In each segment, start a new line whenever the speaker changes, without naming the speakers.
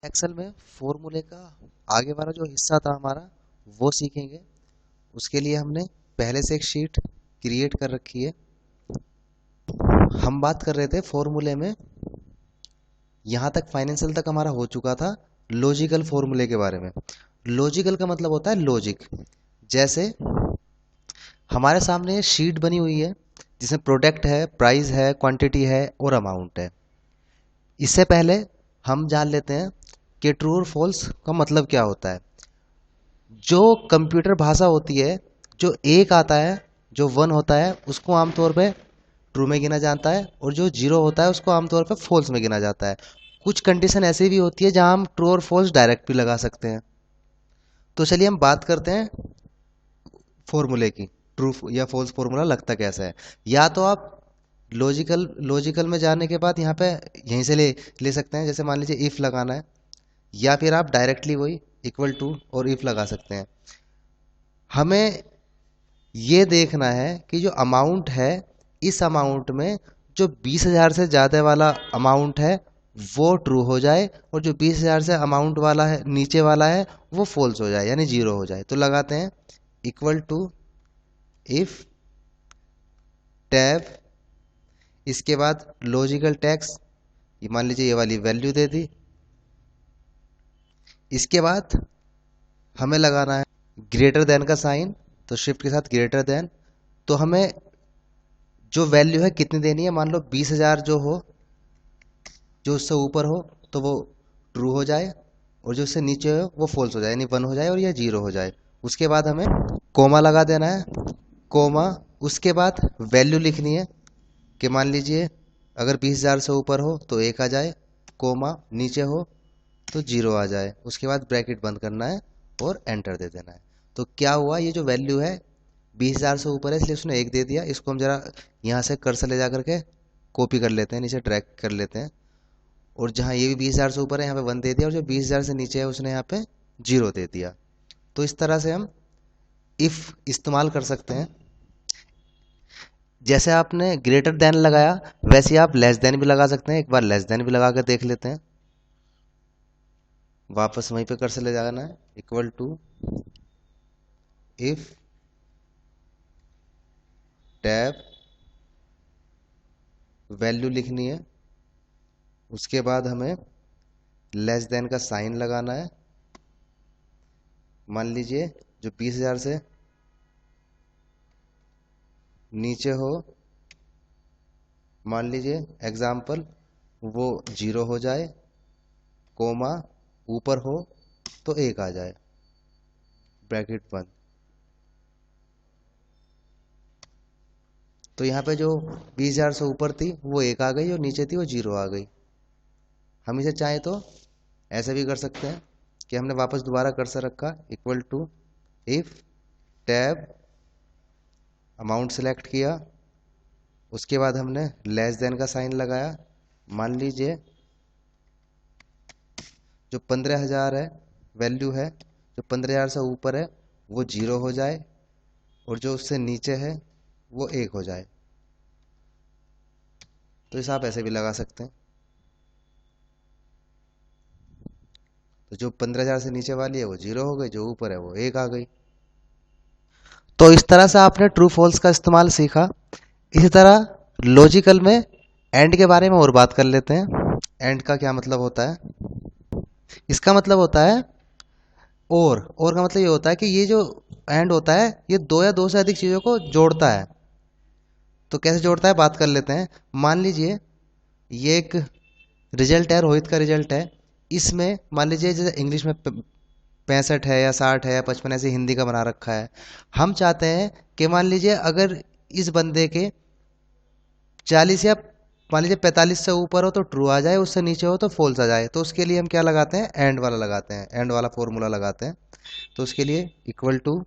Excel में फॉर्मूले का आगे वाला जो हिस्सा था हमारा वो सीखेंगे। उसके लिए हमने पहले से एक शीट क्रिएट कर रखी है। हम बात कर रहे थे फॉर्मूले में, यहाँ तक फाइनेंशियल तक हमारा हो चुका था लॉजिकल फॉर्मूले के बारे में। लॉजिकल का मतलब होता है लॉजिक। जैसे हमारे सामने ये शीट बनी हुई है जिसमें प्रोडक्ट है, प्राइस है, क्वांटिटी है और अमाउंट है। इससे पहले हम जान लेते हैं कि ट्रू और फॉल्स का मतलब क्या होता है। जो कंप्यूटर भाषा होती है, जो एक आता है, जो वन होता है, उसको आमतौर पे ट्रू में गिना जाता है और जो जीरो होता है उसको आमतौर पे फॉल्स में गिना जाता है। कुछ कंडीशन ऐसी भी होती है जहां हम ट्रू और फॉल्स डायरेक्ट भी लगा सकते हैं। तो चलिए हम बात करते हैं फॉर्मूले की। ट्रू या फॉल्स फॉर्मूला लगता कैसा है। या तो आप लॉजिकल में जाने के बाद यहाँ पे यहीं से ले सकते हैं। जैसे मान लीजिए इफ लगाना है, या फिर आप डायरेक्टली वही इक्वल टू और इफ लगा सकते हैं। हमें ये देखना है कि जो अमाउंट है, इस अमाउंट में जो 20,000 से ज़्यादा वाला अमाउंट है वो ट्रू हो जाए और जो 20,000 से अमाउंट वाला है, नीचे वाला है, वो फॉल्स हो जाए यानी जीरो हो जाए। तो लगाते हैं इक्वल टू इफ टैब, इसके बाद लॉजिकल टैक्स, ये मान लीजिए ये वाली वैल्यू दे दी। इसके बाद हमें लगाना है ग्रेटर देन का साइन, तो शिफ्ट के साथ ग्रेटर देन। तो हमें जो वैल्यू है कितनी देनी है, मान लो 20,000 जो हो, जो उससे ऊपर हो तो वो ट्रू हो जाए और जो उससे नीचे हो वो फॉल्स हो जाए यानी वन हो जाए और या जीरो हो जाए। उसके बाद हमें कोमा लगा देना है, कोमा। उसके बाद वैल्यू लिखनी है कि मान लीजिए अगर 20,000 से ऊपर हो तो एक आ जाए, कोमा, नीचे हो तो जीरो आ जाए। उसके बाद ब्रैकेट बंद करना है और एंटर दे देना है। तो क्या हुआ, ये जो वैल्यू है 20,000 से ऊपर है इसलिए उसने एक दे दिया। इसको हम जरा यहाँ से कर्सर ले जा करके कॉपी कर लेते हैं, नीचे ड्रैग कर लेते हैं। और जहाँ ये भी 20,000 से ऊपर है यहाँ पे वन दे दिया और जो 20,000 से नीचे है उसने यहाँ पे जीरो दे दिया। तो इस तरह से हम इफ इस्तेमाल कर सकते हैं। जैसे आपने ग्रेटर देन लगाया वैसे ही आप लेस देन भी लगा सकते हैं। एक बार लेस देन भी लगा कर देख लेते हैं। वापस वहीं पे कर्सर ले जाना है, equal to if tab, value लिखनी है। उसके बाद हमें लेस देन का साइन लगाना है। मान लीजिए जो 20,000 से नीचे हो, मान लीजिए एग्जाम्पल वो जीरो हो जाए, कोमा, ऊपर हो तो एक आ जाए, ब्रैकेट बंद। तो यहाँ पे जो 20,000 से ऊपर थी वो एक आ गई और नीचे थी वो जीरो आ गई। हम इसे चाहें तो ऐसे भी कर सकते हैं कि हमने वापस दोबारा कर्सर रखा, equal to if tab, amount select किया। उसके बाद हमने लेस देन का साइन लगाया। मान लीजिए जो 15,000 है वैल्यू है, जो 15,000 से ऊपर है वो जीरो हो जाए और जो उससे नीचे है वो एक हो जाए। तो इसे आप ऐसे भी लगा सकते हैं। तो जो 15,000 से नीचे वाली है वो जीरो हो गई, जो ऊपर है वो एक आ गई। तो इस तरह से आपने ट्रू फॉल्स का इस्तेमाल सीखा। इसी तरह लॉजिकल में एंड के बारे में और बात कर लेते हैं। एंड का क्या मतलब होता है? इसका मतलब होता है और का मतलब ये होता है कि ये जो एंड होता है ये दो या दो से अधिक चीज़ों को जोड़ता है। तो कैसे जोड़ता है बात कर लेते हैं। मान लीजिए ये एक रिजल्ट है, रोहित का रिजल्ट है। इसमें मान लीजिए जैसे इंग्लिश में 65 है या 60 है या 55 ऐसे हिंदी का बना रखा है। हम चाहते हैं कि मान लीजिए अगर इस बंदे के 40 या मान लीजिए 45 से ऊपर हो तो ट्रू आ जाए, उससे नीचे हो तो फॉल्स आ जाए। तो उसके लिए हम क्या लगाते हैं, एंड वाला लगाते हैं, एंड वाला फॉर्मूला लगाते हैं। तो उसके लिए equal to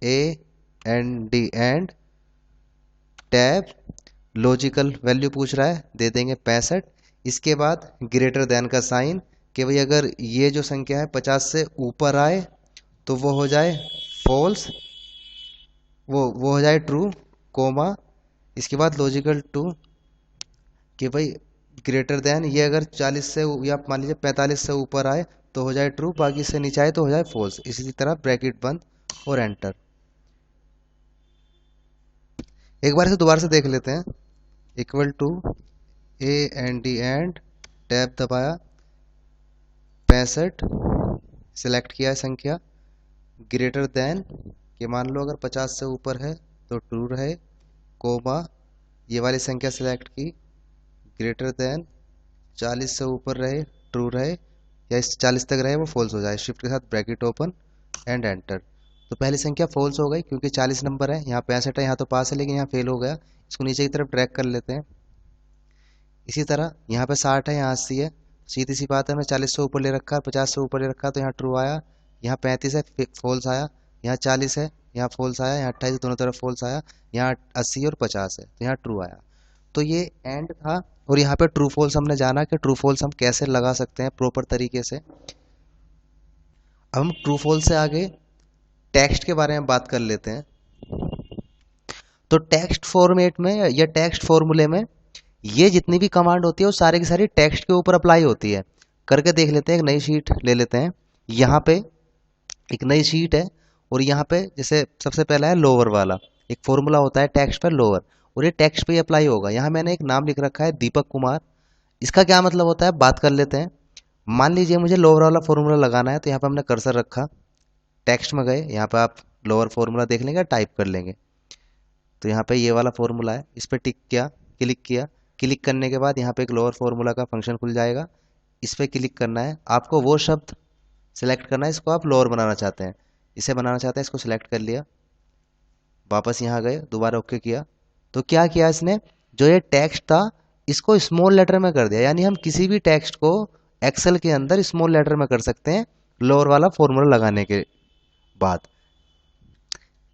A N D and tab, logical value पूछ रहा है, दे देंगे 65। इसके बाद ग्रेटर देन का साइन कि भाई अगर ये जो संख्या है 50 से ऊपर आए तो वो हो जाए फॉल्स, वो हो जाए ट्रू, कोमा। इसके बाद लॉजिकल टू कि भाई ग्रेटर देन, ये अगर 40 से या मान लीजिए 45 से ऊपर आए तो हो जाए ट्रू, बाकी से नीचे आए तो हो जाए फॉल्स। इसी तरह ब्रैकेट बंद और एंटर। एक बार इसे दोबारा से देख लेते हैं। Equal to A N D and tab दबाया, 65 सिलेक्ट किया है संख्या, ग्रेटर देन कि मान लो अगर 50 से ऊपर है तो ट्रू रहे, कोमा ये वाली संख्या सिलेक्ट की, ग्रेटर देन 40 से ऊपर रहे ट्रू रहे, या इस 40 तक रहे वो फॉल्स हो जाए। शिफ्ट के साथ ब्रैकेट ओपन एंड एंटर। तो पहली संख्या फॉल्स हो गई क्योंकि 40 नंबर है, यहाँ 65 है, यहाँ तो पास है लेकिन यहाँ फेल हो गया। इसको नीचे की तरफ ड्रैग कर लेते हैं। इसी तरह यहाँ पे 60 है, यहाँ 80 है, सीधी सी बात है, मैं 40 से ऊपर ले रखा है, 50 से ऊपर ले रखा है, तो यहाँ ट्रू आया। यहाँ 35 है, फॉल्स आया। यहाँ 40 है, यहाँ फॉल्स आया। यहाँ 28 दोनों तरफ फॉल्स आया। यहाँ 80 और 50 है तो यहाँ ट्रू आया। तो ये एंड था, और यहाँ पे ट्रू फॉल्स हमने जाना कि ट्रू फॉल्स हम कैसे लगा सकते हैं प्रॉपर तरीके से। अब हम ट्रू फॉल्स से आगे टेक्स्ट के बारे में बात कर लेते हैं। तो टेक्स्ट फॉर्मेट में या टेक्स्ट फॉर्मूले में ये जितनी भी कमांड होती है वो सारी की सारी टेक्स्ट के ऊपर अप्लाई होती है। करके देख लेते हैं, एक नई शीट ले लेते हैं। यहाँ पे एक नई शीट है, और यहाँ पे जैसे सबसे पहला है लोअर वाला, एक फॉर्मूला होता है टेक्स्ट पर लोअर, और ये टेक्स्ट पे ही अप्लाई होगा। यहाँ मैंने एक नाम लिख रखा है दीपक कुमार। इसका क्या मतलब होता है बात कर लेते हैं। मान लीजिए मुझे लोअर वाला फॉर्मूला लगाना है, तो यहाँ पे हमने कर्सर रखा, टेक्स्ट में गए, यहाँ पे आप लोअर फॉर्मूला देख लेंगे, टाइप कर लेंगे। तो यहाँ पे ये वाला फॉर्मूला है, इस पर टिक किया, क्लिक किया। क्लिक करने के बाद यहाँ पे एक लोअर फॉर्मूला का फंक्शन खुल जाएगा। इस पर क्लिक करना है, आपको वो शब्द सेलेक्ट करना है इसको आप लोअर बनाना चाहते हैं, इसे बनाना चाहते हैं, इसको सिलेक्ट कर लिया, वापस यहाँ गए, दोबारा ओके किया। तो क्या किया इसने, जो ये टेक्स्ट था इसको स्मॉल लेटर में कर दिया। यानी हम किसी भी टेक्स्ट को एक्सेल के अंदर स्मॉल लेटर में कर सकते हैं लोअर वाला फॉर्मूला लगाने के बाद।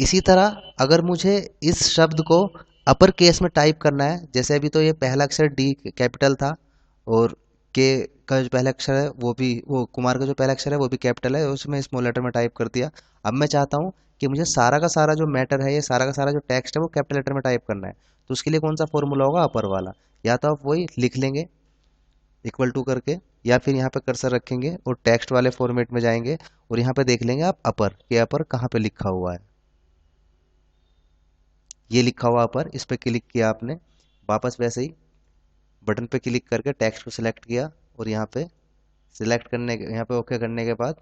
इसी तरह अगर मुझे इस शब्द को अपर केस में टाइप करना है, जैसे अभी तो ये पहला अक्षर डी कैपिटल था, और के का जो पहला अक्षर है वो भी, वो कुमार का जो पहला अक्षर है वो भी कैपिटल है, उसमें स्मॉल लेटर में टाइप कर दिया। अब मैं चाहता हूँ कि मुझे सारा का सारा जो मैटर है, ये सारा का सारा जो टेक्स्ट है वो कैपिटल लेटर में टाइप करना है। तो उसके लिए कौन सा फॉर्मूला होगा, अपर वाला। या तो आप वही लिख लेंगे इक्वल टू करके, या फिर यहाँ पे कर्सर रखेंगे और टेक्स्ट वाले फॉर्मेट में जाएंगे, और यहाँ पे देख लेंगे आप अपर, कि अपर कहाँ पे लिखा हुआ है। ये लिखा हुआ अपर, इस पर क्लिक किया आपने, वापस वैसे ही बटन पे क्लिक करके टेक्स्ट को सिलेक्ट किया, और यहाँ पे सिलेक्ट करने के, यहाँ पे ओके करने के बाद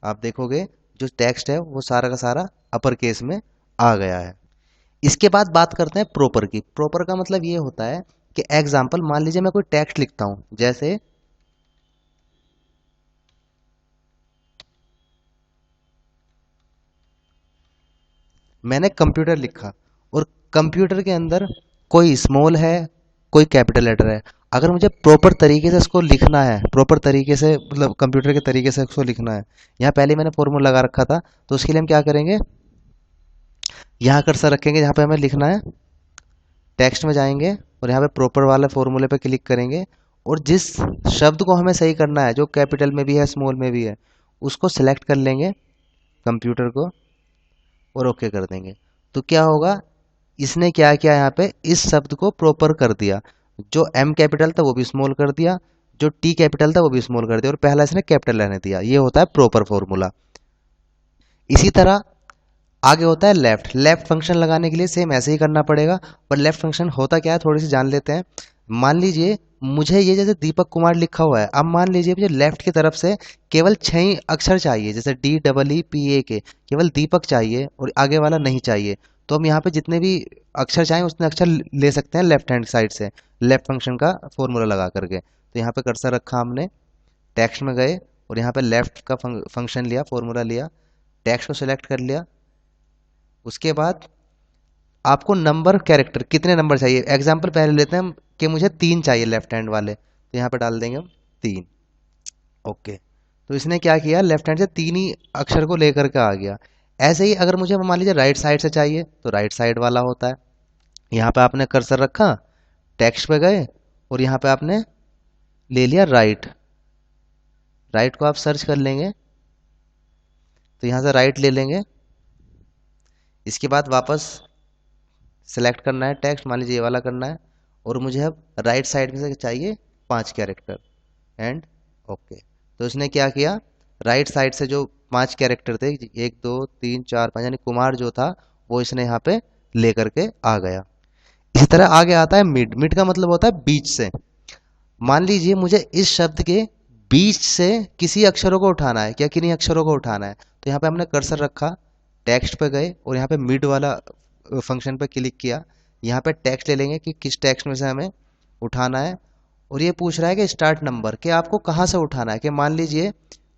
आप देखोगे जो टेक्स्ट है वो सारा का सारा अपर केस में आ गया है। इसके बाद बात करते हैं प्रॉपर की। प्रॉपर का मतलब ये होता है कि एग्जाम्पल, मान लीजिए मैं कोई टेक्स्ट लिखता हूं, जैसे मैंने कंप्यूटर लिखा, और कंप्यूटर के अंदर कोई स्मॉल है कोई कैपिटल लेटर है। अगर मुझे प्रॉपर तरीके से इसको लिखना है, प्रॉपर तरीके से मतलब कंप्यूटर के तरीके से इसको लिखना है, यहाँ पहले मैंने फॉर्मूला लगा रखा था, तो उसके लिए हम क्या करेंगे, यहाँ कर्सर रखेंगे जहाँ पे हमें लिखना है, टेक्स्ट में जाएंगे और यहाँ पे प्रॉपर वाले फॉर्मूले पे क्लिक करेंगे, और जिस शब्द को हमें सही करना है, जो कैपिटल में भी है स्मॉल में भी है, उसको सिलेक्ट कर लेंगे कंप्यूटर को, और ओके कर देंगे। तो क्या होगा, इसने क्या किया, यहाँ पे इस शब्द को प्रॉपर कर दिया। जो एम कैपिटल था वो भी स्मॉल कर दिया, जो टी कैपिटल था वो भी स्मॉल कर दिया, और पहला इसने कैपिटल रहने दिया। ये होता है प्रॉपर फॉर्मूला। इसी तरह आगे होता है लेफ्ट। लेफ्ट फंक्शन लगाने के लिए सेम ऐसे ही करना पड़ेगा, पर लेफ्ट फंक्शन होता क्या है थोड़ी सी जान लेते हैं। मान लीजिए मुझे ये जैसे दीपक कुमार लिखा हुआ है, अब मान लीजिए मुझे लेफ्ट की तरफ से केवल 6 अक्षर चाहिए, जैसे DEEPA के केवल दीपक चाहिए और आगे वाला नहीं चाहिए। तो हम यहाँ पे जितने भी अक्षर चाहें उतने अक्षर ले सकते हैं लेफ्ट हैंड साइड से, लेफ्ट फंक्शन का फॉर्मूला लगा करके। तो यहाँ पे कर्सर रखा हमने, टेक्स्ट में गए और यहाँ पे लेफ्ट का फंक्शन लिया, फॉर्मूला लिया, टेक्स्ट को सिलेक्ट कर लिया। उसके बाद आपको नंबर कैरेक्टर कितने नंबर चाहिए, एग्जाम्पल पहले लेते हैं कि मुझे 3 चाहिए लेफ्ट हैंड वाले, तो यहाँ पे डाल देंगे हम 3। ओके, तो इसने क्या किया, लेफ्ट हैंड से 3 ही अक्षर को लेकर के आ गया। ऐसे ही अगर मुझे मान लीजिए राइट साइड से चाहिए, तो राइट साइड वाला होता है। यहाँ पे आपने कर्सर रखा, टेक्स्ट पे गए और यहाँ पे आपने ले लिया राइट। राइट को आप सर्च कर लेंगे तो यहाँ से राइट ले लेंगे। इसके बाद वापस सेलेक्ट करना है टेक्स्ट, मान लीजिए ये वाला करना है, और मुझे अब राइट साइड में से चाहिए 5 कैरेक्टर एंड ओके। तो इसने क्या किया, राइट साइड से जो 5 कैरेक्टर थे, 1 2 3 4 5, यानी कुमार जो था वो इसने यहाँ पे लेकर के आ गया। इसी तरह आगे आता है मिड। मिड का मतलब होता है बीच से। मान लीजिए मुझे इस शब्द के बीच से किसी अक्षरों को उठाना है, क्या किन्हीं अक्षरों को उठाना है। तो यहाँ पे हमने कर्सर रखा, टेक्स्ट पे गए और यहाँ पे मिड वाला फंक्शन पे क्लिक किया। यहाँ पे टेक्स्ट ले लेंगे कि किस टेक्स्ट में से हमें उठाना है। और ये पूछ रहा है कि स्टार्ट नंबर, कि आपको कहाँ से उठाना है। कि मान लीजिए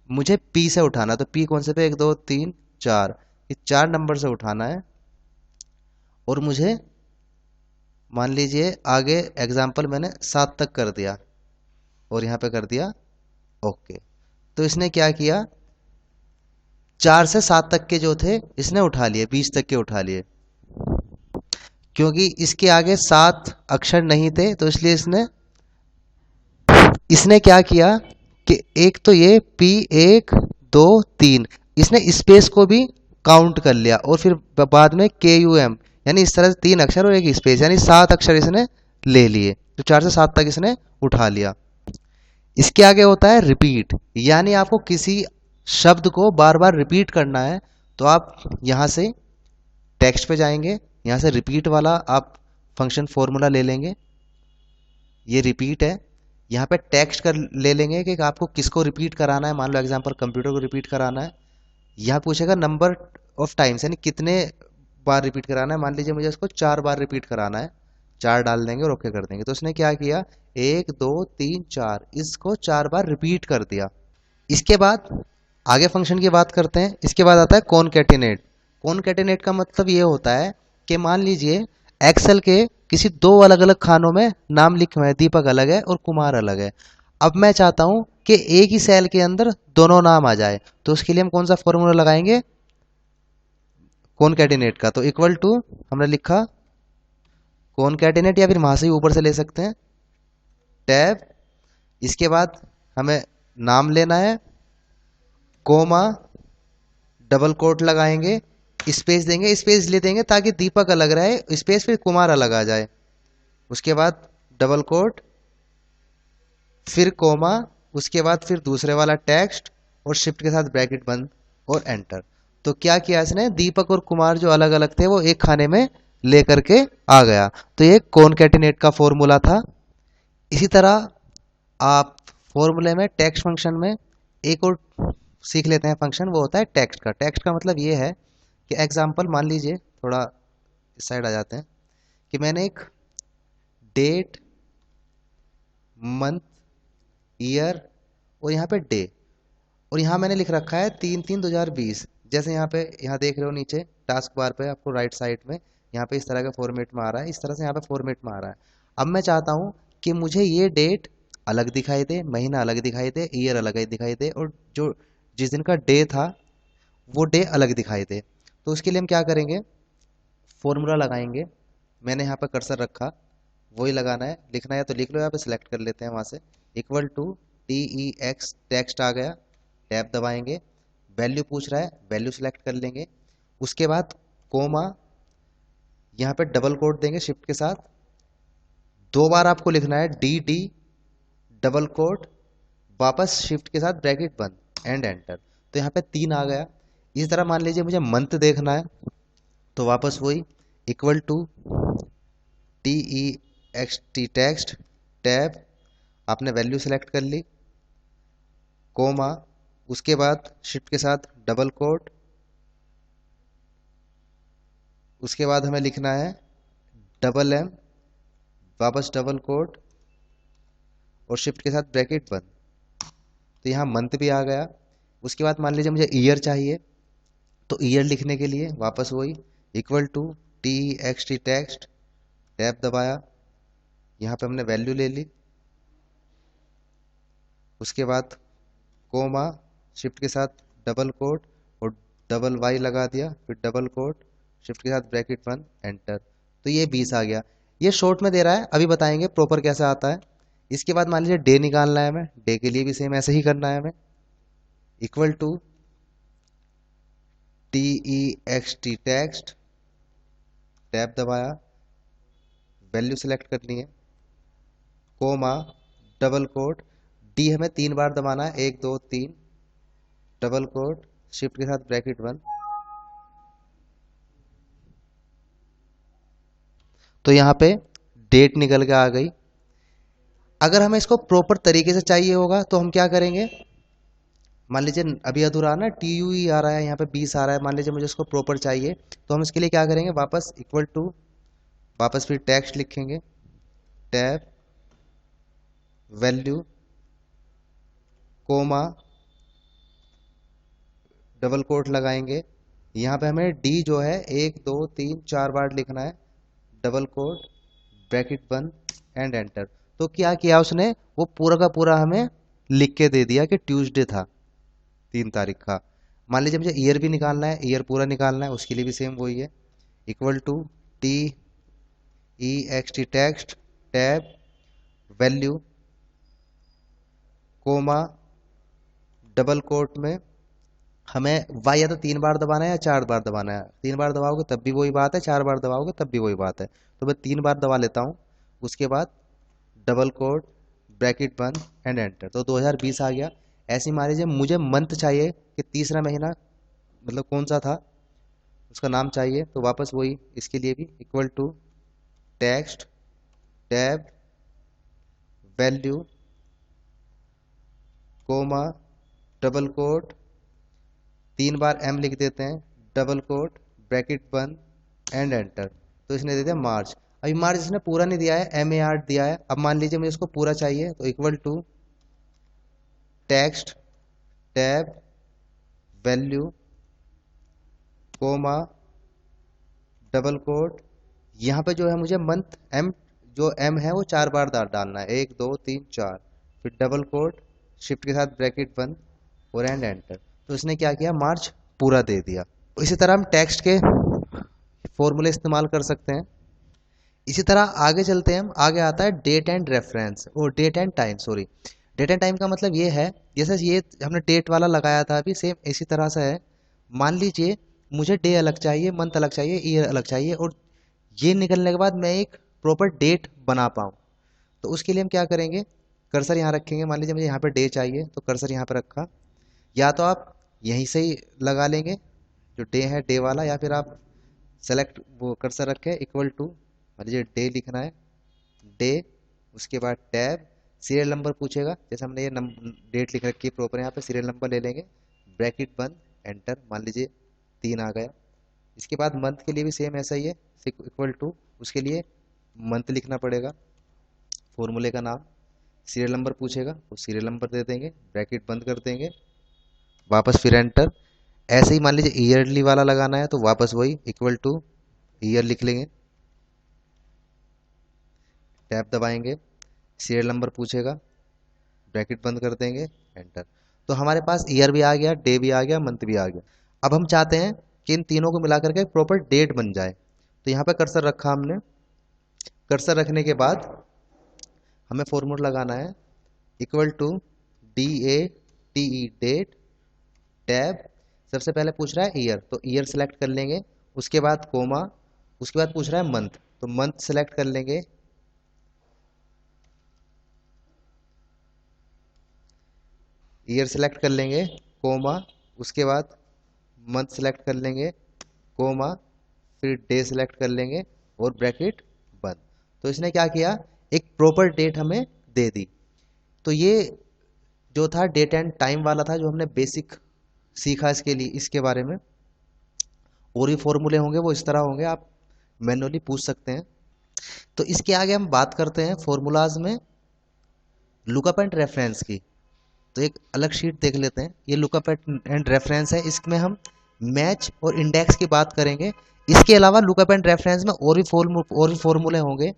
मुझे पी से उठाना है, तो पी कौन से पे, 1 2 3 4, ये 4 नंबर से उठाना है। और मुझे मान लीजिए आगे एग्जाम्पल मैंने 7 तक कर दिया और यहाँ पे कर दिया ओके। तो इसने क्या किया, 4 से 7 तक के जो थे इसने उठा लिए, 20 तक के उठा लिए। क्योंकि इसके आगे 7 अक्षर नहीं थे तो इसलिए इसने इसने क्या किया कि एक तो ये पी 1 2 3, इसने स्पेस को भी काउंट कर लिया और फिर बाद में के यू एम, यानी इस तरह से 3 अक्षर और एक स्पेस, यानी 7 अक्षर इसने ले लिए। तो 4 से 7 तक इसने उठा लिया। इसके आगे होता है रिपीट, यानी आपको किसी शब्द को बार बार रिपीट करना है तो आप यहां से टेक्स्ट पे जाएंगे, यहां से रिपीट वाला आप फंक्शन फॉर्मूला ले लेंगे, ये रिपीट है। यहाँ पे टेक्स्ट कर ले लेंगे कि आपको किसको रिपीट कराना है। मान लो एग्जांपल कंप्यूटर को रिपीट कराना है। यहाँ पूछेगा नंबर ऑफ टाइम्स, यानी कितने बार रिपीट कराना है। मान लीजिए मुझे इसको 4 बार रिपीट कराना है, 4 डाल देंगे और ओके कर देंगे। तो उसने क्या किया, 1 2 3 4, इसको 4 बार रिपीट कर दिया। इसके बाद आगे फंक्शन की बात करते हैं। इसके बाद आता है कॉनकैटिनेट। कॉनकैटिनेट का मतलब ये होता है कि मान लीजिए एक्सेल के किसी 2 अलग अलग खानों में नाम लिखे हुए हैं, दीपक अलग है और कुमार अलग है। अब मैं चाहता हूं कि एक ही सेल के अंदर दोनों नाम आ जाए, तो उसके लिए हम कौन सा फॉर्मूला लगाएंगे, कॉनकैटिनेट का। तो इक्वल टू हमने लिखा कॉनकैटिनेट, या फिर वहां से ही ऊपर से ले सकते हैं टैब। इसके बाद हमें नाम लेना है, कोमा, डबल कोट लगाएंगे, स्पेस देंगे। स्पेस इसलिए देंगे ताकि दीपक अलग रहे, स्पेस फिर कुमार अलग आ जाए। उसके बाद डबल कोट, फिर कोमा, उसके बाद फिर दूसरे वाला टेक्स्ट और शिफ्ट के साथ ब्रैकेट बंद और एंटर। तो क्या किया इसने, दीपक और कुमार जो अलग अलग थे वो एक खाने में लेकर के आ गया। तो ये कॉनकैटिनेट का फॉर्मूला था। इसी तरह आप फॉर्मूले में टेक्स्ट फंक्शन में एक और सीख लेते हैं फंक्शन, वो होता है टेक्स्ट का। टेक्स्ट का मतलब ये है कि एग्जाम्पल मान लीजिए, थोड़ा इस साइड आ जाते हैं, कि मैंने एक डेट, मंथ, ईयर और यहाँ पे डे, और यहाँ मैंने लिख रखा है 3/3/2020। जैसे यहाँ देख रहे हो नीचे टास्क बार पे आपको राइट साइड में यहाँ पे इस तरह का फॉर्मेट में आ रहा है, इस तरह से यहाँ पे फॉर्मेट में आ रहा है। अब मैं चाहता हूँ कि मुझे ये डेट अलग दिखाई दे, महीना अलग दिखाई दे, ईयर अलग दिखाई दे, और जो जिस दिन का डे था वो डे अलग दिखाई दे। तो उसके लिए हम क्या करेंगे, फॉर्मूला लगाएंगे। मैंने यहाँ पर कर्सर रखा, वही लगाना है। लिखना है तो लिख लो, यहाँ पे सिलेक्ट कर लेते हैं वहाँ से। इक्वल टू TEX, टेक्स्ट आ गया, टैब दबाएंगे। वैल्यू पूछ रहा है, वैल्यू सिलेक्ट कर लेंगे। उसके बाद कोमा, यहाँ पे डबल कोट देंगे शिफ्ट के साथ। 2 बार आपको लिखना है DD, डबल कोट, वापस शिफ्ट के साथ ब्रैकेट बंद एंड एंटर। तो यहाँ पे 3 आ गया। इसी तरह मान लीजिए मुझे मंथ देखना है, तो वापस वही equal to TEXT, text, tab, आपने वैल्यू सेलेक्ट कर ली, कोमा, उसके बाद शिफ्ट के साथ डबल कोट, उसके बाद हमें लिखना है डबल M, वापस डबल कोट और शिफ्ट के साथ ब्रैकेट बंद। तो यहाँ मंथ भी आ गया। उसके बाद मान लीजिए मुझे ईयर चाहिए, तो ईयर लिखने के लिए वापस वही equal to TEXT, text, tab दबाया, यहाँ पे हमने वैल्यू ले ली। उसके बाद कोमा, शिफ्ट के साथ डबल कोट और डबल Y लगा दिया, फिर डबल कोट, शिफ्ट के साथ ब्रैकेट बंद, एंटर। तो ये 20 आ गया। ये शॉर्ट में दे रहा है, अभी बताएंगे प्रॉपर कैसे आता है। इसके बाद मान लीजिए डे निकालना है हमें, डे के लिए भी सेम ऐसे ही करना है हमें। Equal to TEXT, text, tab दबाया, वैल्यू सेलेक्ट करनी है, कोमा, डबल कोट, डी हमें 3 बार दबाना है, 1 2 3, डबल कोट, शिफ्ट के साथ ब्रैकेट बंद। तो यहाँ पे डेट निकल के आ गई। अगर हमें इसको प्रॉपर तरीके से चाहिए होगा तो हम क्या करेंगे, मान लीजिए अभी अधूरा ना TUE आ रहा है, यहाँ पे 20 आ रहा है, मान लीजिए मुझे इसको प्रॉपर चाहिए, तो हम इसके लिए क्या करेंगे, वापस इक्वल टू, वापस फिर टेक्स्ट लिखेंगे, tab value comma double quote लगाएंगे। यहाँ पे हमें डी जो है 1 2 3 4 बार लिखना है, डबल कोट, ब्रैकेट बंद एंड एंटर। तो क्या किया उसने, वो पूरा का पूरा हमें लिख के दे दिया कि ट्यूसडे था 3 तारीख का। मान लीजिए मुझे ईयर भी निकालना है, ईयर पूरा निकालना है, उसके लिए भी सेम वही है, equal to TEXT text tab value comma double quote में हमें वाई या तो 3 बार दबाना है या 4 बार दबाना है। 3 बार दबाओगे तब भी वही बात है, 4 बार दबाओगे तब भी वही बात है। तो मैं 3 बार दबा लेता हूँ, उसके बाद डबल कोट, ब्रैकेट बंद एंड एंटर। तो 2020 आ गया। ऐसे ही मान लीजिए मुझे मंथ चाहिए कि तीसरा महीना मतलब कौन सा था, उसका नाम चाहिए, तो वापस वही इसके लिए भी equal to text tab value comma double quote, 3 बार एम लिख देते हैं, डबल कोट, ब्रैकेट बंद एंड एंटर। तो इसने दे दिया मार्च। अभी मार्च इसने पूरा नहीं दिया है, MAR दिया है। अब मान लीजिए मुझे इसको पूरा चाहिए, तो equal to text tab value comma double quote, यहाँ पे जो है मुझे मंथ एम, जो एम है वो 4 बार डालना है, 1 2 3 4, फिर डबल कोट, शिफ्ट के साथ ब्रैकेट बंद और एंड एंटर। तो इसने क्या किया, मार्च पूरा दे दिया। इसी तरह हम टेक्स्ट के फॉर्मूले इस्तेमाल कर सकते हैं। इसी तरह आगे चलते हैं हम, आगे आता है डेट एंड रेफरेंस और date and time, sorry date and time का मतलब ये है, जैसे ये हमने डेट वाला लगाया था अभी, सेम इसी तरह से है। मान लीजिए मुझे डे अलग चाहिए, मंथ अलग चाहिए, ईयर अलग चाहिए, और ये निकलने के बाद मैं एक प्रॉपर डेट बना पाऊँ, तो उसके लिए हम क्या करेंगे, कर्सर यहाँ रखेंगे। मान लीजिए मुझे यहाँ पर डे चाहिए, तो कर्सर यहाँ पर रखा, या तो आप यहीं से ही लगा लेंगे जो डे है डे वाला, या फिर आप सेलेक्ट वो कर्सर रखें इक्वल टू, मान लीजिए डे लिखना है, डे, उसके बाद टैब, सीरियल नंबर पूछेगा, जैसे हमने ये डेट लिख रखी है प्रॉपर, यहाँ पे सीरियल नंबर ले लेंगे, ब्रैकेट बंद एंटर। मान लीजिए 3 आ गया। इसके बाद मंथ के लिए भी सेम ऐसा ही है, इक्वल टू, उसके लिए मंथ लिखना पड़ेगा, फॉर्मूले का नाम, सीरियल नंबर पूछेगा तो सीरियल नंबर दे देंगे, ब्रैकेट बंद कर देंगे, वापस फिर एंटर। ऐसे ही मान लीजिए ईयरली वाला लगाना है, तो वापस वही इक्वल टू ईयर लिख लेंगे, टैब दबाएंगे, सीरियल नंबर पूछेगा, ब्रैकेट बंद कर देंगे, एंटर। तो हमारे पास ईयर भी आ गया, डे भी आ गया, मंथ भी आ गया। अब हम चाहते हैं कि इन तीनों को मिला करके प्रॉपर डेट बन जाए, तो यहाँ पे कर्सर रखा हमने। कर्सर रखने के बाद हमें फॉर्मूला लगाना है, equal to DATE date tab, सबसे पहले पूछ रहा है ईयर, तो ईयर सेलेक्ट कर लेंगे, उसके बाद कोमा, उसके बाद पूछ रहा है मंथ, तो मंथ सेलेक्ट कर लेंगे, ईयर सेलेक्ट कर लेंगे, कोमा, उसके बाद मंथ सेलेक्ट कर लेंगे, कोमा, फिर डे सेलेक्ट कर लेंगे और ब्रैकेट बंद। तो इसने क्या किया, एक प्रॉपर डेट हमें दे दी। तो ये जो था डेट एंड टाइम वाला था, जो हमने बेसिक सीखा इसके लिए, इसके बारे में। और भी फॉर्मूले होंगे वो इस तरह होंगे, आप मैनुअली पूछ सकते हैं। तो इसके आगे हम बात करते हैं फॉर्मूलाज में लुकअप एंड रेफरेंस की। तो एक अलग शीट देख लेते हैं, ये लुकअप एंड रेफरेंस है, इसमें हम मैच और इंडेक्स की बात करेंगे। इसके अलावा लुकअप एंड रेफरेंस में और भी फॉर्मूले होंगे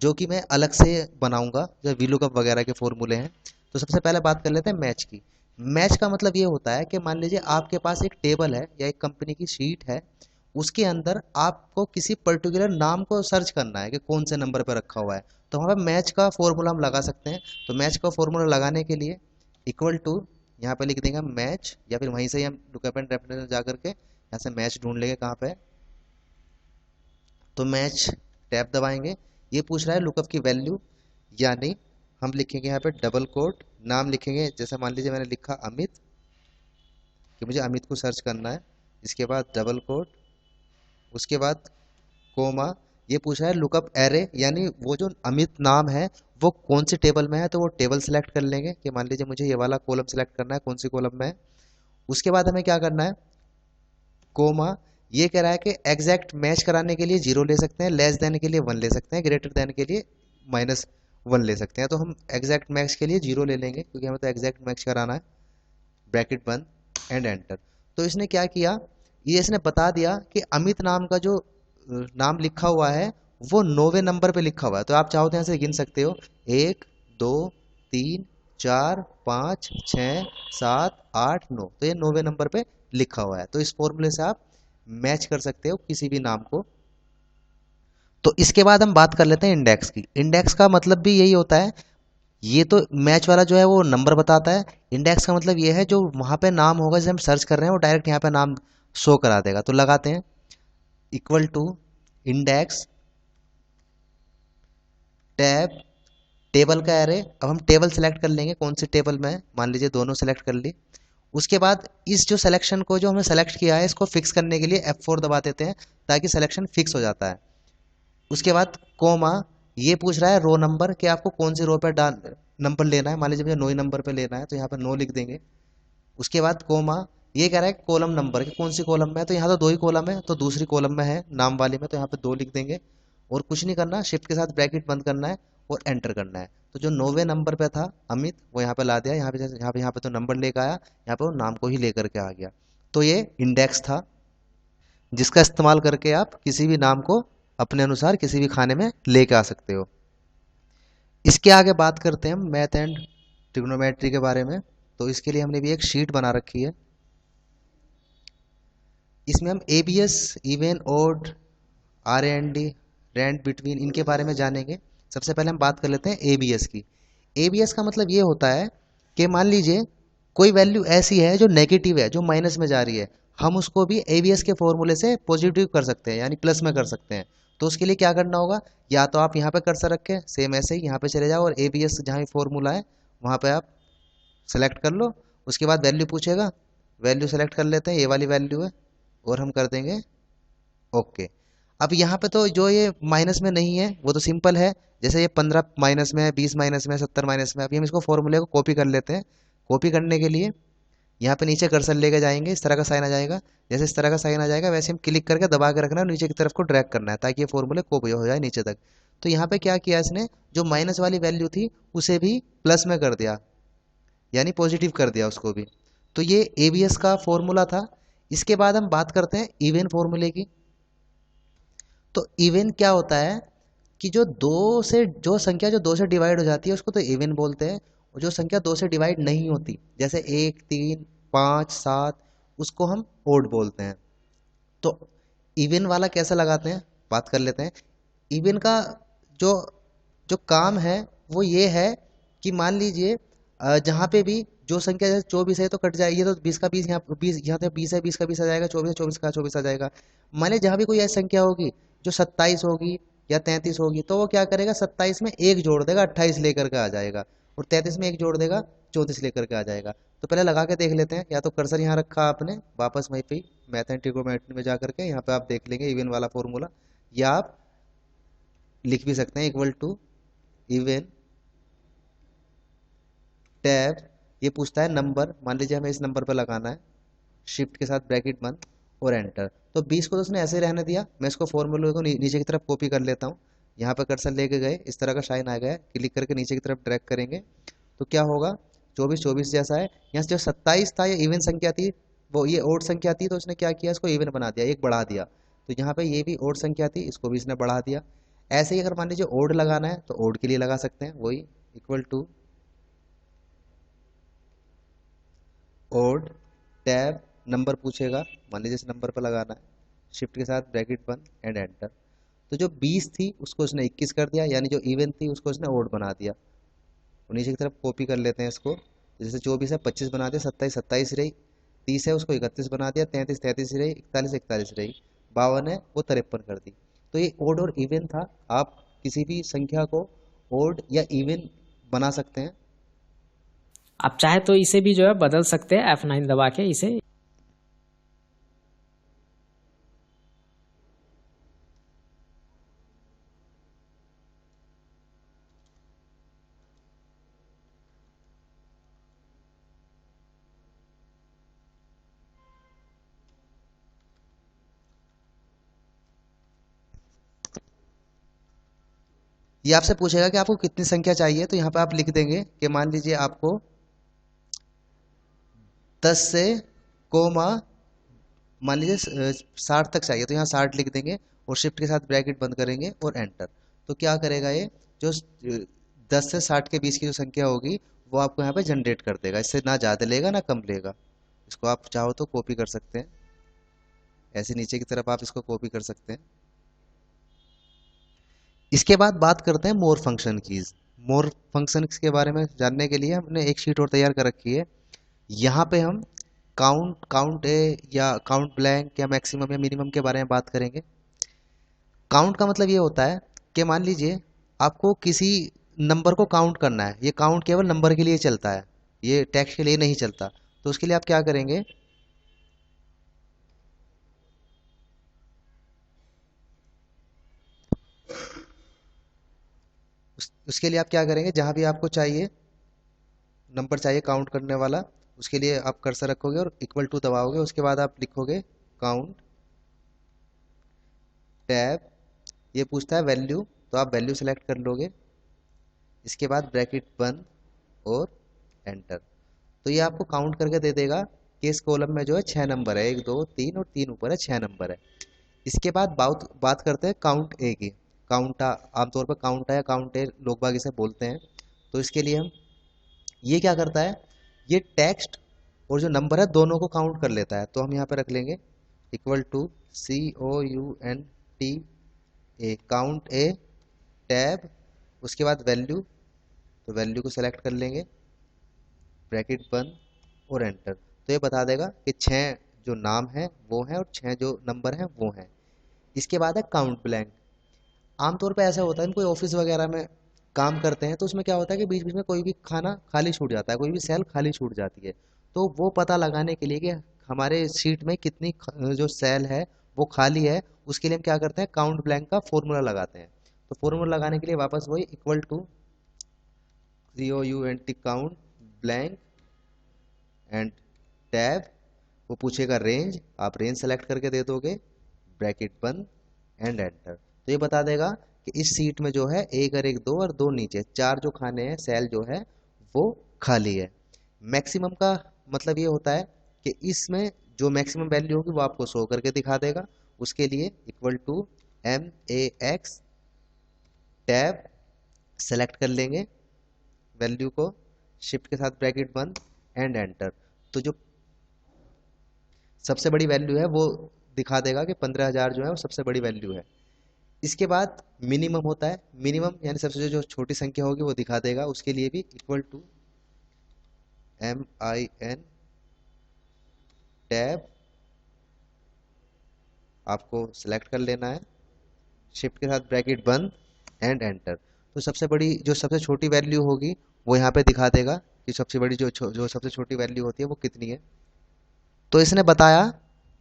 जो कि मैं अलग से बनाऊंगा, जो वी लुकअप वगैरह के फॉर्मूले हैं। तो सबसे पहले बात कर लेते हैं मैच की। मैच का मतलब ये होता है कि मान लीजिए आपके पास एक टेबल है या एक कंपनी की शीट है, उसके अंदर आपको किसी पर्टिकुलर नाम को सर्च करना है कि कौन से नंबर पर रखा हुआ है, तो वहाँ पर मैच का फॉर्मूला हम लगा सकते हैं। तो मैच का फॉर्मूला लगाने के लिए इक्वल टू, यहाँ पे लिख देंगे हम मैच, या फिर वहीं से ही हम लुकअप एंड रेफरेंस में जा करके यहाँ से मैच ढूंढ लेंगे कहाँ पे है। तो मैच टैब दबाएंगे, ये पूछ रहा है लुकअप की वैल्यू या नहीं, हम लिखेंगे यहाँ पे डबल कोट, नाम लिखेंगे, जैसे मान लीजिए मैंने लिखा अमित, कि मुझे अमित को सर्च करना है। इसके बाद डबल कोट, उसके बाद कोमा, ये पूछा है लुकअप एरे, यानी वो जो अमित नाम है वो कौन सी टेबल में है, तो वो टेबल सेलेक्ट कर लेंगे कि मान लीजिए मुझे ये वाला कॉलम सेलेक्ट करना है, कौन सी कॉलम में है। उसके बाद हमें क्या करना है, कोमा, ये कह रहा है कि एग्जैक्ट मैच कराने के लिए 0 ले सकते हैं, लेस देन के लिए 1 ले सकते हैं, ग्रेटर देन के लिए -1 ले सकते हैं। तो हम एग्जैक्ट मैच के लिए 0 ले लेंगे क्योंकि हमें तो एग्जैक्ट मैच कराना है। ब्रैकेट बंद एंड एंटर। तो इसने क्या किया, ये इसने बता दिया कि अमित नाम का जो नाम लिखा हुआ है वो 9वें नंबर पे लिखा हुआ है। तो आप चाहो तो यहाँ से गिन सकते हो, 1 2 3 4 5 6 7 8 9, तो ये 9वें नंबर पे लिखा हुआ है। तो इस फॉर्मूले से आप मैच कर सकते हो किसी भी नाम को। तो इसके बाद हम बात कर लेते हैं इंडेक्स की। इंडेक्स का मतलब भी यही होता है, ये तो मैच वाला जो है वो नंबर बताता है, इंडेक्स का मतलब ये है जो वहाँ पे नाम होगा जैसे हम सर्च कर रहे हैं वो डायरेक्ट यहाँ पे नाम शो करा देगा। तो लगाते हैं equal to index tab, table का एरे। अब हम टेबल सेलेक्ट कर लेंगे कौन सी टेबल में है, मान लीजिए दोनों सेलेक्ट कर ली। उसके बाद इस जो सिलेक्शन को जो हमने सेलेक्ट किया है इसको फिक्स करने के लिए F4 दबा देते हैं ताकि सिलेक्शन फिक्स हो जाता है। उसके बाद कोमा, ये पूछ रहा है रो नंबर कि आपको कौन सी रो पे डाल नंबर लेना है, मान लीजिए मुझे 9 नंबर पे लेना है तो यहाँ पे 9 लिख देंगे। उसके बाद कोमा, ये कह रहा है कॉलम नंबर कि कौन सी कॉलम में है, तो यहाँ तो 2 ही कॉलम है तो दूसरी कॉलम में है नाम वाली में, तो यहाँ पे 2 लिख देंगे। और कुछ नहीं करना, शिफ्ट के साथ ब्रैकेट बंद करना है और एंटर करना है। तो जो 9वें नंबर पे था अमित वो यहाँ पे ला दिया, यहाँ पे तो नंबर लेकर आया, यहाँ पे वो नाम को ही लेकर के आ गया। तो ये इंडेक्स था जिसका इस्तेमाल करके आप किसी भी नाम को अपने अनुसार किसी भी खाने में लेके आ सकते हो। इसके आगे बात करते हैं हम मैथ एंड ट्रिग्नोमेट्री के बारे में। तो इसके लिए हमने भी एक शीट बना रखी है, इसमें हम ABS, even, odd, R and D, rand between, इनके बारे में जानेंगे। सबसे पहले हम बात कर लेते हैं एबीएस की। एबीएस का मतलब ये होता है कि मान लीजिए कोई वैल्यू ऐसी है जो नेगेटिव है, जो माइनस में जा रही है, हम उसको भी एबीएस के फॉर्मूले से पॉजिटिव कर सकते हैं यानी प्लस में कर सकते हैं। तो उसके लिए क्या करना होगा, या तो आप यहाँ पे कर्सर रखें, सेम ऐसे ही यहाँ पे चले जाओ और एबीएस जहाँ भी फॉर्मूला है वहाँ पे आप सेलेक्ट कर लो। उसके बाद वैल्यू पूछेगा, वैल्यू सेलेक्ट कर लेते हैं, ये वाली वैल्यू है और हम कर देंगे ओके। अब यहाँ पे तो जो ये माइनस में नहीं है वो तो सिंपल है, जैसे ये 15 माइनस में है, 20 माइनस में है, 70 माइनस में है। अभी हम इसको फॉर्मूले को कॉपी कर लेते हैं। कॉपी करने के लिए यहाँ पे नीचे कर्सर लेके जाएंगे, इस तरह का साइन आ जाएगा, जैसे इस तरह का साइन आ जाएगा वैसे हम क्लिक करके दबा के रखना है, नीचे की तरफ को ड्रैग करना है ताकि ये फॉर्मूले कॉपी हो जाए नीचे तक। तो यहाँ पे क्या किया इसने, जो माइनस वाली वैल्यू थी उसे भी प्लस में कर दिया, यानी पॉजिटिव कर दिया उसको भी। तो ये एबीएस का फॉर्मूला था। इसके बाद हम बात करते हैं इवन फॉर्मूले की। तो इवन क्या होता है कि जो संख्या जो 2 से डिवाइड हो जाती है उसको तो इवन बोलते हैं, और जो संख्या 2 से डिवाइड नहीं होती जैसे 1 3 5 7 उसको हम ओड बोलते हैं। तो इवन वाला कैसे लगाते हैं बात कर लेते हैं। इवन का जो जो काम है वो ये है कि मान लीजिए जहाँ पे भी जो संख्या जैसे 24 है तो कट जाएगी, तो 20 का 20 यहाँ 20, यहाँ पे 20 है 20 का 20 आ जाएगा, 24 है 24 का 24 आ जाएगा। मान लीजिए जहाँ भी कोई ऐसी संख्या होगी जो 27 होगी या 33 होगी तो वो क्या करेगा, 27 में 1 जोड़ देगा 28 लेकर के आ जाएगा, और 33 में 1 जोड़ देगा 34 लेकर के आ जाएगा। तो पहले लगा के देख लेते हैं, या तो कर्सर यहाँ रखा आपने वापस वहीं पे मैथ एंड ट्रिग्नोमेट्री में जा करके यहाँ पे आप देख लेंगे इवन वाला फॉर्मूला, या आप लिख भी सकते हैं इक्वल टू इवन टैब, ये पूछता है नंबर, मान लीजिए हमें इस नंबर पर लगाना है, शिफ्ट के साथ ब्रैकेट बंद और एंटर। तो 20 को तो उसने ऐसे ही रहने दिया, मैं इसको फॉर्मूले को नीचे की तरफ कॉपी कर लेता हूँ। यहाँ पर कर्सर लेके गए, इस तरह का शाइन आ गया है, क्लिक करके नीचे की तरफ ड्रैग करेंगे तो क्या होगा, 24 24 जैसा है। यहाँ से जो 27 था ये इवन संख्या थी, वो ये ओड संख्या थी, तो उसने क्या किया इसको इवन बना दिया, एक बढ़ा दिया। तो यहाँ पे ये भी ओड संख्या थी, इसको भी इसने बढ़ा दिया। ऐसे ही अगर मान लीजिए ओड लगाना है तो ओड के लिए लगा सकते हैं, वही equal to odd tab, number पूछेगा, मान लीजिए इस नंबर पर लगाना है, शिफ्ट के साथ ब्रैकेट बंद एंड एंटर। तो जो 20 थी उसको उसने 21 कर दिया, यानी जो इवन थी उसको उसने ओड बना दिया। और नीचे की तरफ कॉपी कर लेते हैं इसको, जैसे 24 है 25 बना दिया, 27 27 रही, 30 है उसको 31 बना दिया, 33 33 रही, 41 41 रही, 52 है वो 53 कर दी। तो ये ओड और इवन था, आप किसी भी संख्या को ओड या इवन बना सकते हैं।
आप चाहे तो इसे भी जो है बदल सकते हैं F9 दबा के इसे।
ये आपसे पूछेगा कि आपको कितनी संख्या चाहिए, तो यहाँ पे आप लिख देंगे कि मान लीजिए आपको 10 से कोमा मान लीजिए 60 तक चाहिए, तो यहाँ 60 लिख देंगे और शिफ्ट के साथ ब्रैकेट बंद करेंगे और एंटर। तो क्या करेगा ये, जो 10 से 60 के बीच की जो संख्या होगी वो आपको यहाँ पे जनरेट कर देगा। इससे ना ज़्यादा लेगा ना कम लेगा। इसको आप चाहो तो कॉपी कर सकते हैं, ऐसे नीचे की तरफ आप इसको कॉपी कर सकते हैं। इसके बाद बात करते हैं मोर फंक्शन कीज। मोर फंक्शन के बारे में जानने के लिए हमने एक शीट और तैयार कर रखी है। यहाँ पे हम काउंट काउंट ए या काउंट ब्लैंक या मैक्सिमम या मिनिमम के बारे में बात करेंगे। काउंट का मतलब ये होता है कि मान लीजिए आपको किसी नंबर को काउंट करना है। ये काउंट केवल नंबर के लिए चलता है, ये टेक्स्ट के लिए नहीं चलता। तो उसके लिए आप क्या करेंगे, उसके लिए आप क्या करेंगे, जहां भी आपको चाहिए नंबर चाहिए काउंट करने वाला, उसके लिए आप कर्सर रखोगे और इक्वल टू दबाओगे। उसके बाद आप लिखोगे काउंट टैब। ये पूछता है वैल्यू, तो आप वैल्यू सेलेक्ट कर लोगे। इसके बाद ब्रैकेट बंद और एंटर। तो ये आपको काउंट करके दे देगा कि इस कॉलम में जो है 6 नंबर है, 1 2 3 और 3 ऊपर है, 6 नंबर है। इसके बाद बात करते हैं काउंट ए की। काउंटा आमतौर पर काउंटा या काउंट ए लोग बाग इसे बोलते हैं। तो इसके लिए हम, ये क्या करता है, ये टेक्स्ट और जो नंबर है दोनों को काउंट कर लेता है। तो हम यहाँ पे रख लेंगे equal to COUNT A count A tab, उसके बाद वैल्यू। तो वैल्यू को सेलेक्ट कर लेंगे, ब्रैकेट बंद और एंटर। तो ये बता देगा कि 6 जो नाम है वो हैं और 6 जो नंबर हैं वो हैं। इसके बाद है काउंट ब्लैंक। आमतौर पे ऐसा होता है, हम कोई ऑफिस वगैरह में काम करते हैं तो उसमें क्या होता है कि बीच बीच में कोई भी खाना खाली छूट जाता है, कोई भी सेल खाली छूट जाती है। तो वो पता लगाने के लिए कि हमारे शीट में कितनी जो सेल है वो खाली है, उसके लिए हम क्या करते हैं, काउंट ब्लैंक का फॉर्मूला लगाते हैं। तो फॉर्मूला लगाने के लिए वापस वही equal to COUNT count blank and tab. वो पूछेगा रेंज, आप रेंज सेलेक्ट करके दे दोगे, ब्रैकेट बंद एंड एंटर। तो ये बता देगा कि इस सीट में जो है 1 और 1 2 और 2 नीचे 4 जो खाने हैं सेल जो है वो खाली है। मैक्सिमम का मतलब ये होता है कि इसमें जो मैक्सिमम वैल्यू होगी वो आपको शो करके दिखा देगा। उसके लिए equal to MAX tab select कर लेंगे वैल्यू को, शिफ्ट के साथ ब्रैकेट बंद एंड एंटर। तो जो सबसे बड़ी वैल्यू है वो दिखा देगा कि 15,000 जो है वो सबसे बड़ी वैल्यू है। इसके बाद मिनिमम होता है, मिनिमम यानी सबसे जो छोटी संख्या होगी वो दिखा देगा। उसके लिए भी इक्वल टू MIN टैब आपको सिलेक्ट कर लेना है, शिफ्ट के साथ ब्रैकेट बंद एंड एंटर। तो सबसे बड़ी जो सबसे छोटी वैल्यू होगी वो यहाँ पे दिखा देगा कि सबसे बड़ी जो सबसे छोटी वैल्यू होती है वो कितनी है। तो इसने बताया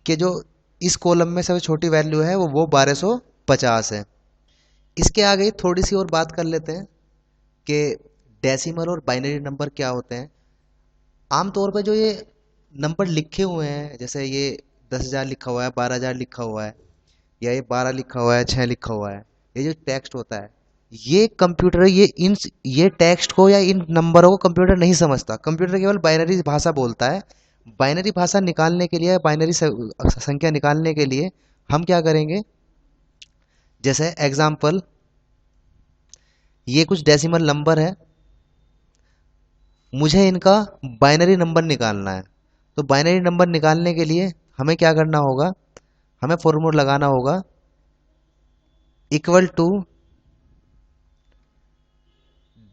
कि जो इस कॉलम में सबसे छोटी वैल्यू है वो 1250 है। इसके आगे थोड़ी सी और बात कर लेते हैं कि डेसिमल और बाइनरी नंबर क्या होते हैं। आमतौर पर जो ये नंबर लिखे हुए हैं, जैसे ये 10,000 लिखा हुआ है, 12,000 लिखा हुआ है, या ये 12 लिखा हुआ है, 6 लिखा हुआ है, ये जो टेक्स्ट होता है, ये कंप्यूटर ये टेक्स्ट को या इन नंबरों को कंप्यूटर नहीं समझता। कंप्यूटर केवल बाइनरी भाषा बोलता है। बाइनरी भाषा निकालने के लिए, बाइनरी संख्या निकालने के लिए हम क्या करेंगे, जैसे एग्जाम्पल ये कुछ डेसिमल नंबर है, मुझे इनका बाइनरी नंबर निकालना है। तो बाइनरी नंबर निकालने के लिए हमें क्या करना होगा, हमें फॉर्मूला लगाना होगा equal to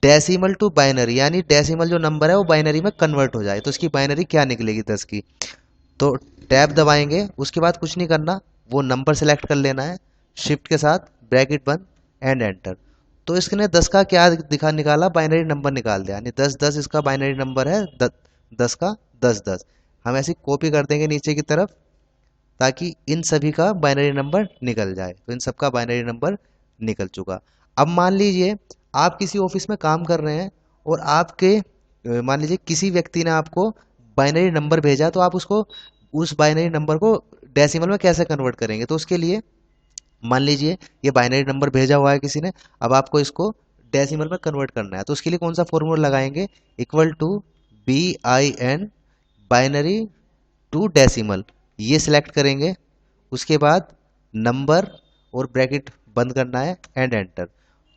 decimal to binary, यानी डेसिमल जो नंबर है वो बाइनरी में कन्वर्ट हो जाए। तो इसकी बाइनरी क्या निकलेगी 10 की। तो टैब दबाएंगे, उसके बाद कुछ नहीं करना, वो नंबर सेलेक्ट कर लेना है, शिफ्ट के साथ ब्रैकेट बंद एंड एंटर। तो इसने 10 का क्या दिखा निकाला, बाइनरी नंबर निकाल दिया, यानी 10 10 इसका बाइनरी नंबर है, 10 का 10 10। हम ऐसी कॉपी कर देंगे नीचे की तरफ ताकि इन सभी का बाइनरी नंबर निकल जाए। तो इन सब का बाइनरी नंबर निकल चुका। अब मान लीजिए आप किसी ऑफिस में काम कर रहे हैं और आपके मान लीजिए किसी व्यक्ति ने आपको बाइनरी नंबर भेजा, तो आप उसको उस बाइनरी नंबर को डेसिमल में कैसे कन्वर्ट करेंगे। तो उसके लिए मान लीजिए ये बाइनरी नंबर भेजा हुआ है किसी ने, अब आपको इसको डेसिमल में कन्वर्ट करना है। तो उसके लिए कौन सा फॉर्मूला लगाएंगे, equal to BIN binary to decimal, ये सिलेक्ट करेंगे। उसके बाद नंबर और ब्रैकेट बंद करना है एंड एंटर।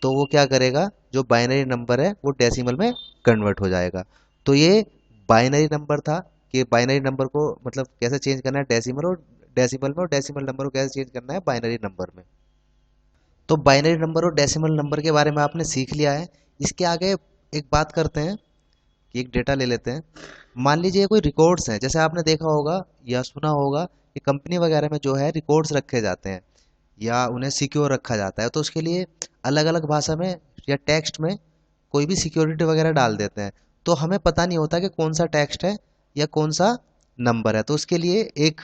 तो वो क्या करेगा, जो बाइनरी नंबर है वो डेसिमल में कन्वर्ट हो जाएगा। तो ये बाइनरी नंबर था कि बाइनरी नंबर को मतलब कैसे चेंज करना है डेसिमल और डेसिमल में, और डेसिमल नंबर को कैसे चेंज करना है बाइनरी नंबर में। तो बाइनरी नंबर और डेसिमल नंबर के बारे में आपने सीख लिया है। इसके आगे एक बात करते हैं कि एक डेटा ले लेते हैं। मान लीजिए कोई रिकॉर्ड्स हैं, जैसे आपने देखा होगा या सुना होगा कि कंपनी वगैरह में जो है रिकॉर्ड्स रखे जाते हैं या उन्हें सिक्योर रखा जाता है। तो उसके लिए अलग अलग भाषा में या टेक्स्ट में कोई भी सिक्योरिटी वगैरह डाल देते हैं। तो हमें पता नहीं होता कि कौन सा टेक्स्ट है या कौन सा नंबर है। तो उसके लिए एक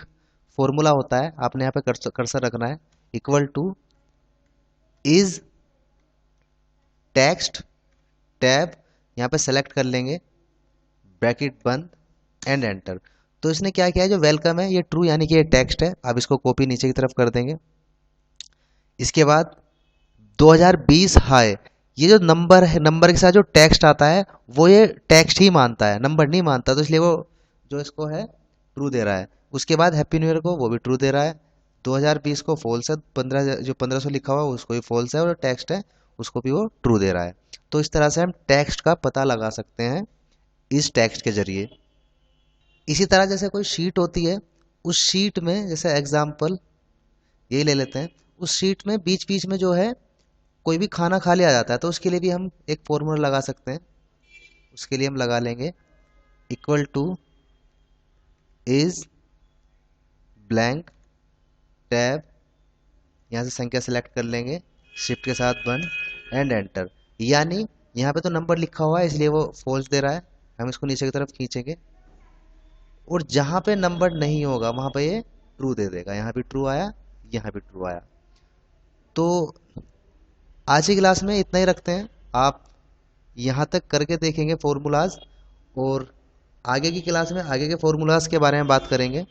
फॉर्मूला होता है, आपने यहाँ पे कर्सर रखना है, equal two is text tab, यहाँ पे सेलेक्ट कर लेंगे, ब्रैकेट बंद एंड एंटर। तो इसने क्या किया है, जो वेलकम है ये ट्रू यानी कि ये टेक्स्ट है। अब इसको कॉपी नीचे की तरफ कर देंगे। इसके बाद 2020 हाय, ये जो नंबर है, नंबर के साथ जो टेक्स्ट आता है वो ये टेक्स्ट ही मानता है, नंबर नहीं मानता। तो इसलिए वो जो इसको है ट्रू दे रहा है। उसके बाद हैप्पी न्यू ईयर को वो भी ट्रू दे रहा है। 2020 को फॉल्स है, 15 जो 1500 लिखा हुआ है उसको भी फॉल्स है, और टेक्स्ट है उसको भी वो ट्रू दे रहा है। तो इस तरह से हम टेक्स्ट का पता लगा सकते हैं इस टेक्स्ट के जरिए। इसी तरह जैसे कोई शीट होती है, उस शीट में जैसे एग्जाम्पल यही ले लेते हैं, उस शीट में बीच बीच में जो है कोई भी खाना खाली आ जाता है। तो उसके लिए भी हम एक फॉर्मूला लगा सकते हैं। उसके लिए हम लगा लेंगे equal two is blank tab, यहाँ से संख्या सेलेक्ट कर लेंगे, शिफ्ट के साथ बंद एंड एंटर। यानी यहाँ पे तो नंबर लिखा हुआ है इसलिए वो फॉल्स दे रहा है, हम इसको नीचे की तरफ खींचेंगे और जहाँ पे नंबर नहीं होगा वहाँ पे ये ट्रू दे देगा। यहाँ भी ट्रू आया, यहाँ भी ट्रू आया। तो आज की क्लास में इतना ही रखते हैं। आप यहाँ तक करके देखेंगे फॉर्मूलाज, और आगे की क्लास में आगे के फॉर्मूलाज के बारे में बात करेंगे।